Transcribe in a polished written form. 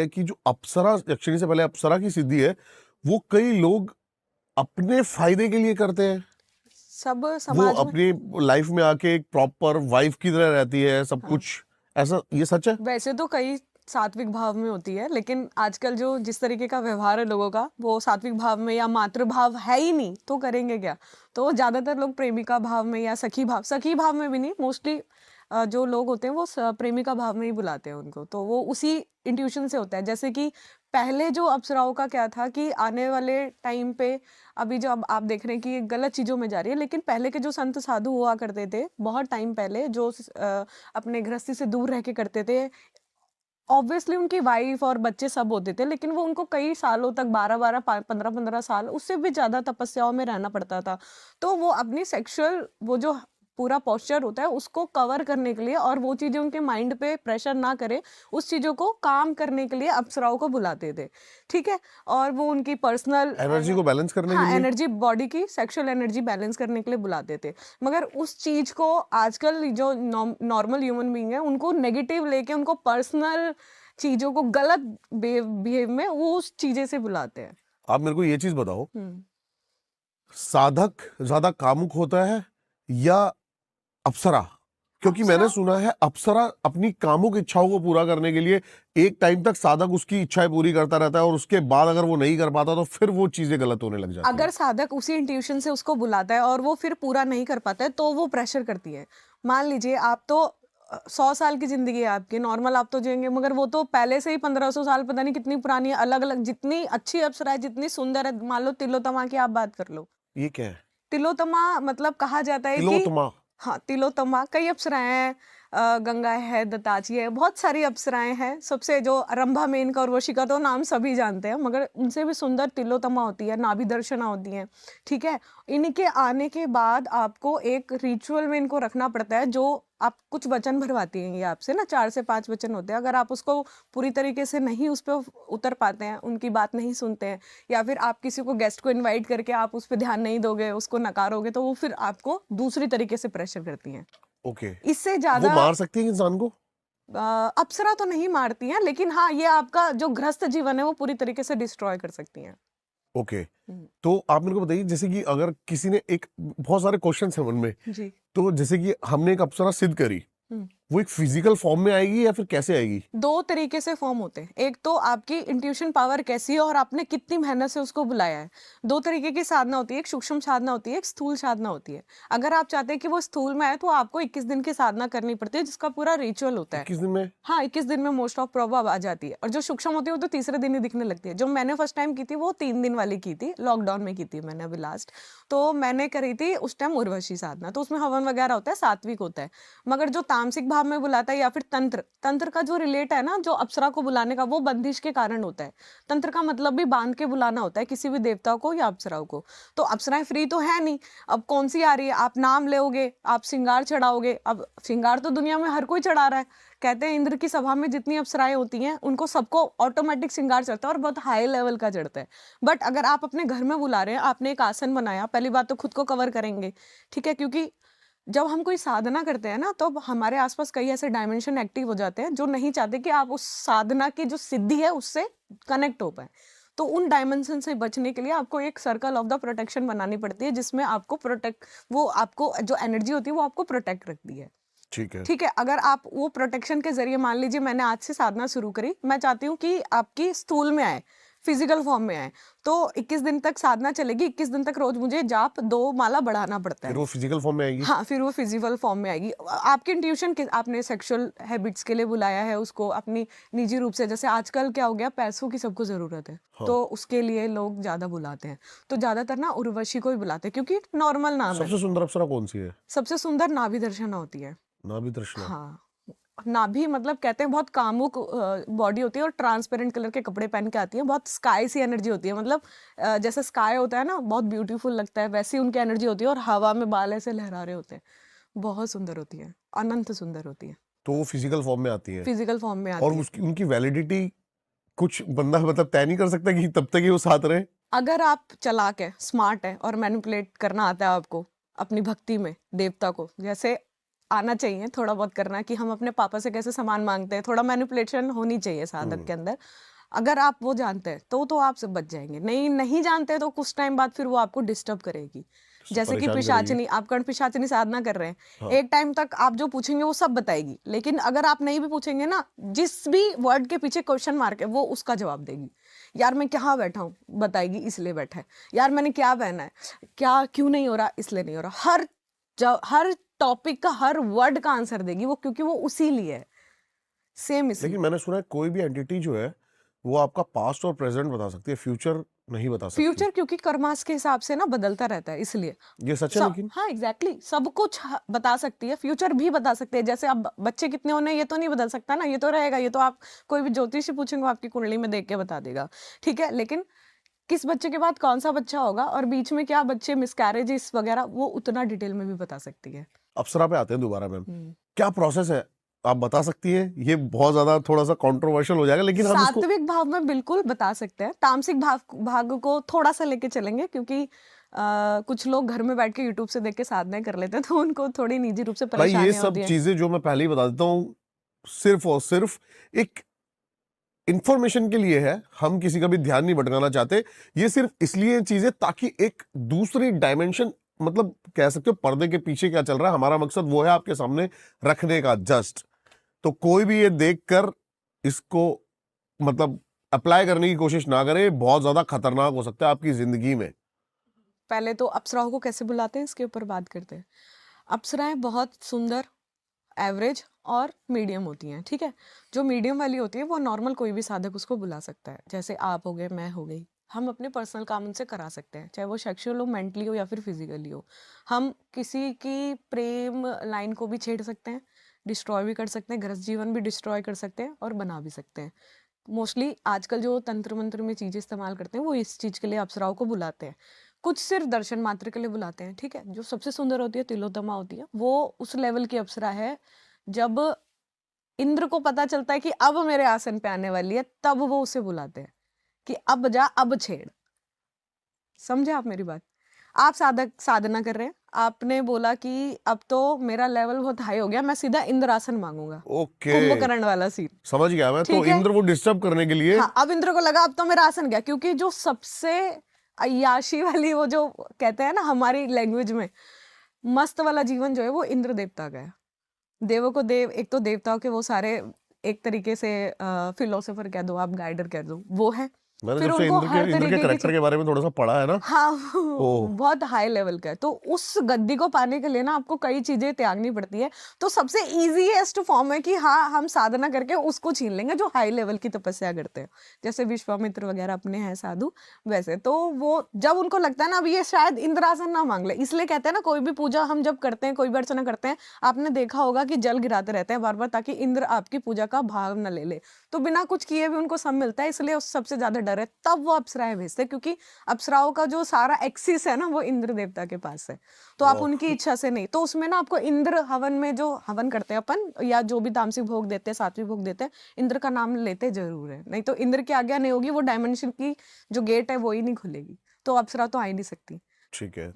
है कि जो अप्सरा यक्षिणी से पहले अप्सरा की सिद्धि है, वो कई लोग अपने फायदे के लिए करते हैं। सब वो समाज में। अपनी लाइफ में आके एक प्रॉपर वाइफ की तरह रहती है, सब हाँ, कुछ ऐसा, ये सच है? वैसे तो कई सात्विक भाव में होती है, लेकिन आजकल जो जिस तरीके का व्यवहार है लोगों का, वो सात्विक भाव में या मातृ भाव है ही नहीं, तो करेंगे क्या? तो ज्यादातर लोग प्रेमिका भाव में या सखी भाव में भी नहीं, मोस्टली जो लोग होते हैं वो प्रेमिका भाव में ही बुलाते हैं उनको, तो वो उसी इंट्यूशन से होता है। जैसे कि पहले जो अप्सराओं का क्या था कि आने वाले टाइम पे, अभी जो अब आप देख रहे हैं कि ये गलत चीजों में जा रही है, लेकिन पहले के जो संत साधु हुआ करते थे बहुत टाइम पहले, जो अपने गृहस्थी से दूर रह के करते थे, ऑब्वियसली उनकी वाइफ और बच्चे सब होते थे, लेकिन वो उनको कई सालों तक 12-12 15-15 साल उससे भी ज्यादा तपस्याओं में रहना पड़ता था। तो वो अपनी सेक्सुअल वो जो पूरा पोस्चर होता है उसको कवर करने के लिए, और वो चीजें उनके माइंड पे प्रेशर ना करे, उस चीजों को काम करने के लिए अप्सराओं को बुलाते थे। ठीक है। और वो उनकी पर्सनल एनर्जी को बैलेंस करने के हाँ, लिए। एनर्जी, बॉडी की सेक्सुअल एनर्जी बैलेंस करने के लिए बुलाते थे। मगर उस चीज को आजकल जो नॉर्मल ह्यूमन बीइंग है उनको नेगेटिव लेके, उनको पर्सनल चीजों को गलत बिहेव में वो उस चीजें से बुलाते हैं। आप मेरे को ये चीज बताओ, हम्म। साधक ज्यादा कामुक होता है या अप्सरा? क्योंकि मैंने अप्सरा सुना है अप्सरा अपनी कामुक इच्छाओं को पूरा करने के लिए एक टाइम तक साधक उसकी इच्छाएं पूरी करता रहता है, और उसके बाद अगर वो नहीं कर पाता तो फिर वो चीजें गलत होने लग जाती अगर है। साधक उसी इंट्यूशन से उसको बुलाता है और वो फिर पूरा नहीं कर पाता है, तो वो प्रेशर करती है। मान लीजिए आप तो 100 साल की जिंदगी है आपकी, नॉर्मल आप तो जिएंगे, मगर वो तो पहले से ही 1500 साल, पता नहीं कितनी पुरानी है, अलग अलग, जितनी अच्छी अप्सरा है, जितनी सुंदर है। मान लो तिलोत्तमा की आप बात कर लो। ये क्या है? तिलोत्तमा मतलब कहा जाता है कि तिलोत्तमा? हाँ, तिलोत्तमा कई अप्सराएं हैं। गंगा है, दत्ताची है, बहुत सारी अप्सराएं हैं। सबसे जो रंभा, मेनका और वशिका तो नाम सभी जानते हैं, मगर उनसे भी सुंदर तिलोत्तमा होती है, नाभि दर्शना होती है। ठीक है। इनके आने के बाद आपको एक रिचुअल में इनको रखना पड़ता है, जो आप कुछ वचन भरवाती हैं ये आपसे ना, 4 से 5 वचन होते हैं। अगर आप उसको पूरी तरीके से नहीं उस पर उतर पाते हैं, उनकी बात नहीं सुनते हैं, या फिर आप किसी को गेस्ट को इनवाइट करके आप उस पर ध्यान नहीं दोगे, उसको नकारोगे, तो वो फिर आपको दूसरी तरीके से प्रेशर करती हैं। ओके। इससे वो ज्यादा मार सकती है इंसान को? अप्सरा तो नहीं मारती हैं, लेकिन हाँ, ये आपका जो गृहस्थ जीवन है वो पूरी तरीके से डिस्ट्रॉय कर सकती हैं। ओके। हम्म। तो आप मेरे को बताइए, जैसे कि अगर किसी ने एक, बहुत सारे क्वेश्चन है मन में, जी। तो जैसे कि हमने एक अप्सरा सिद्ध करी, हम्म। वो एक फिजिकल फॉर्म में आएगी या फिर कैसे आएगी? दो तरीके से फॉर्म होते हैं। एक तो आपकी इंट्यूशन पावर कैसी है और आपने कितनी मेहनत से उसको बुलाया है। दो तरीके की साधना होती है, एक सूक्ष्म साधना होती है, एक स्थूल साधना होती है। अगर आप चाहते हैं कि वो स्थूल में आए, तो आपको 21 दिन की साधना करनी पड़ती है, जिसका पूरा रिचुअल होता है। 21 दिन में? हाँ, 21 दिन में मोस्ट ऑफ प्रॉब्लम आ जाती है। और जो सूक्ष्म होती है वो तो तीसरे दिन ही दिखने लगती है। जो मैंने फर्स्ट टाइम की थी वो 3 दिन वाली की थी, लॉकडाउन में की थी मैंने अभी लास्ट। तो मैंने करी थी उस टाइम उर्वशी साधना, तो उसमें हवन वगैरह होता है, सात्विक होता है। मगर जो तामसिक भाव में बुलाता है, या फिर तंत्र तंत्र का जो रिलेट है ना, जो अप्सरा को बुलाने का, वो बंदिश के कारण होता है। तंत्र का मतलब भी बांध के बुलाना होता है, किसी भी देवता को या अप्सराओं को। तो अप्सराएं फ्री तो है नहीं। अब कौन सी आ रही है, आप नाम लोगे, आप श्रृंगार चढ़ाओगे। अब श्रृंगार तो दुनिया में हर कोई चढ़ा रहा है। कहते हैं इंद्र की सभा में जितनी अप्सराएं होती हैं, उनको सबको ऑटोमेटिक श्रृंगार चढ़ता है, और बहुत हाई लेवल का चढ़ता है। बट अगर आप अपने घर में बुला रहे हैं, आपने एक आसन बनाया, पहली बात तो खुद को कवर करेंगे। ठीक है, क्योंकि जब हम कोई साधना करते हैं ना, तो हमारे आसपास कई ऐसे डायमेंशन एक्टिव हो जाते हैं जो नहीं चाहते कि आप उस साधना की जो सिद्धि है उससे कनेक्ट हो पाए। तो उन डायमेंशन से बचने के लिए आपको एक सर्कल ऑफ द प्रोटेक्शन बनानी पड़ती है, जिसमें आपको प्रोटेक्ट, वो आपको जो एनर्जी होती है वो आपको प्रोटेक्ट रखती है। ठीक है। ठीक है। अगर आप वो प्रोटेक्शन के जरिए, मान लीजिए मैंने आज से साधना शुरू करी, मैं चाहती हूँ कि आपकी स्थूल में आए, फिजिकल फॉर्म में आए, तो 21 दिन तक साधना चलेगी। 21 दिन तक रोज मुझे जाप 2 माला बढ़ाना पड़ता फिर है। वो फिजिकल फॉर्म में आएगी? हाँ, फिर वो फिजिकल फॉर्म में आएगी। आपकी इंट्यूशन के, आपने सेक्सुअल हैबिट्स के लिए बुलाया है उसको, अपनी निजी रूप से, जैसे आजकल क्या हो गया, पैसों की सबको जरूरत है, हाँ। तो उसके लिए लोग ज्यादा बुलाते हैं। तो ज्यादातर ना उर्वशी को ही बुलाते हैं, क्योंकि नॉर्मल नाम है। सबसे सुंदर अप्सरा कौन सी है? सबसे सुंदर नाभि दर्शना होती है। नाभि दर्शना? हाँ, नाभि मतलब कहते हैं बहुत कामुक बॉडी होती है, और ट्रांसपेरेंट कलर के कपड़े पहन के आती है, बहुत स्काई सी एनर्जी होती है। मतलब जैसे स्काई होता है ना, बहुत ब्यूटीफुल लगता है, वैसी उनकी एनर्जी होती है, और हवा में बाल ऐसे लहरा रहे होते हैं। बहुत सुंदर होती है, अनंत सुंदर होती है। तो वो फिजिकल फॉर्म में आती है? फिजिकल फॉर्म में और आती है। उसकी, उनकी वैलिडिटी कुछ बंदा मतलब तय नहीं कर सकता कि तब तक ही वो साथ रहे? अगर आप चालाक है, स्मार्ट है, और मैनिपुलेट करना आता है आपको अपनी भक्ति में देवता को, जैसे आना चाहिए, थोड़ा बहुत करना, कि हम अपने पापा से कैसे सामान मांगते हैं, थोड़ा मैनिपुलेशन होनी चाहिए साधक के अंदर। अगर आप वो जानते हैं तो आप से बच जाएंगे, नहीं जानते तो कुछ टाइम बाद फिर वो आपको डिस्टर्ब करेगी। जैसे कि परेशान करेगी। पिशाचिनी, आप कर्ण पिशाचिनी साधना कर रहे हैं, हाँ। एक टाइम तक आप जो पूछेंगे वो सब बताएगी, लेकिन अगर आप नहीं भी पूछेंगे ना, जिस भी वर्ड के पीछे क्वेश्चन मार्क है वो उसका जवाब देगी। यार मैं कहाँ बैठा हूँ, बताएगी इसलिए बैठा है। यार मैंने क्या पहना है, क्या क्यों नहीं हो रहा, इसलिए नहीं हो रहा। हर टॉपिक का, हर वर्ड का आंसर देगी वो, क्योंकि वो उसी लिए है, सेम इसलिए। लेकिन मैंने सुना है कोई भी एंटिटी जो है वो आपका पास्ट और प्रेजेंट बता सकती है, फ्यूचर नहीं बता सकती। फ्यूचर क्योंकि कर्मास के हिसाब से ना बदलता रहता है, इसलिए ये सच है लेकिन हाँ एग्जैक्टली सब कुछ बता सकती है, फ्यूचर भी बता सकते हैं। जैसे अब बच्चे कितने होने ये तो नहीं बदल सकता ना, ये तो रहेगा, ये तो आप कोई भी ज्योतिषी पूछेंगे आपकी कुंडली में देख के बता देगा, ठीक है। लेकिन किस बच्चे के बाद कौन सा बच्चा होगा और बीच में क्या बच्चे मिसकैरेजेस वगैरह, वो उतना डिटेल में भी बता सकती है। अप्सरा पे आते हैं दोबारा मैम, क्या प्रोसेस है आप बता सकती हैं? ये बहुत ज्यादा थोड़ा सा कंट्रोवर्शियल हो जाएगा, लेकिन हम इसको सात्विक भाव में बिल्कुल बता सकते हैं, तामसिक भाग को थोड़ा सा लेके चलेंगे, क्योंकि कुछ लोग घर में बैठ के यूट्यूब से देख के साधना कर लेते हैं, तो उनको थोड़ी निजी रूप से भाई ये परेशानियां सब होती है। चीजें जो मैं पहले ही बता देता हूँ सिर्फ और सिर्फ एक इंफॉर्मेशन के लिए है, हम किसी का भी ध्यान नहीं भटकाना चाहते। ये सिर्फ इसलिए चीजें ताकि एक दूसरी डायमेंशन, मतलब कह सकते हो पर्दे के पीछे क्या चल रहा है, हमारा मकसद वो है आपके सामने रखने का जस्ट। तो कोई भी ये देखकर इसको मतलब अप्लाई करने की कोशिश ना करे, बहुत ज्यादा खतरनाक हो सकता है आपकी जिंदगी में। पहले तो अप्सराओं को कैसे बुलाते हैं इसके ऊपर बात करते हैं। अप्सराएं बहुत सुंदर, एवरेज और मीडियम होती हैं, ठीक है। जो मीडियम वाली होती है वो नॉर्मल कोई भी साधक उसको बुला सकता है, जैसे आप हो गए, मैं हो गई। हम अपने पर्सनल काम उनसे करा सकते हैं, चाहे वो सेक्सुअल हो, मेंटली हो या फिर फिजिकली हो। हम किसी की प्रेम लाइन को भी छेड़ सकते हैं, डिस्ट्रॉय भी कर सकते हैं, गृहस्थ जीवन भी डिस्ट्रॉय कर सकते हैं और बना भी सकते हैं। मोस्टली आजकल जो तंत्र मंत्र में चीजें इस्तेमाल करते हैं वो इस चीज के लिए अप्सराओं को बुलाते हैं। कुछ सिर्फ दर्शन मात्र के लिए बुलाते हैं, ठीक है। जो सबसे सुंदर होती है, तिलोत्तमा होती है, वो उस लेवल की अप्सरा है, जब इंद्र को पता चलता है कि अब मेरे आसन पे आने वाली है, तब वो उसे बुलाते हैं कि अब जा, अब छेड़। समझे आप मेरी बात? आप साधना कर रहे हैं, आपने बोला कि अब तो मेरा लेवल बहुत हाई हो गया, मैं सीधा इंद्र आसन मांगूंगा। ओके, कुंभकर्ण वाला सीन समझ गया मैं। तो ठीक है? इंद्र को डिस्टर्ब करने के लिए हाँ, अब इंद्र को लगा अब तो मेरा आसन गया, क्योंकि जो सबसे अय्याशी वाली, वो जो कहते हैं ना हमारी लैंग्वेज में, मस्त वाला जीवन जो है वो इंद्र देवता का है। देवों को देव, एक तो देवताओं के वो सारे एक तरीके से फिलोसोफर कह दो, आप गाइडर कह दो, वो है। मैंने फिर जब से उनको इंद्र हर के तरीके की करेक्टर के बारे में थोड़ा सा पढ़ा है ना, हाँ ओह बहुत हाई लेवल का है, तो उस गद्दी को पाने के लिए ना आपको कई चीजें त्यागनी पड़ती है। तो सबसे इजीएस्ट फॉर्म है कि हाँ, हम साधना करके उसको छीन लेंगे जो हाई लेवल की तपस्या करते हैं, जैसे विश्वामित्र वगैरह अपने हैं साधु वैसे। तो वो जब उनको लगता है ना अब ये शायद इंद्रासन ना मांग ले, इसलिए कहते हैं ना कोई भी पूजा हम जब करते हैं, कोई भी अर्चना करते हैं, आपने देखा होगा कि जल गिराते रहते हैं बार बार, ताकि इंद्र आपकी पूजा का भाव न ले ले। तो बिना कुछ किए भी उनको सब मिलता है, इसलिए उस सबसे ज्यादा डर है, तब वो अप्सराएं भेजते हैं, क्योंकि अप्सराओं का जो सारा एक्सिस है ना वो इंद्र देवता के पास है। तो आप उनकी इच्छा से नहीं, तो उसमें ना आपको इंद्र हवन में जो हवन करते हैं अपन, या जो भी तामसिक भोग देते हैं, सात्विक भोग देते हैं, इंद्र का नाम लेते जरूर है, नहीं तो इंद्र की आज्ञा नहीं होगी, वो डायमेंशन की जो गेट है वो ही नहीं खुलेगी, तो अप्सरा तो आ ही नहीं सकती। ठीक है।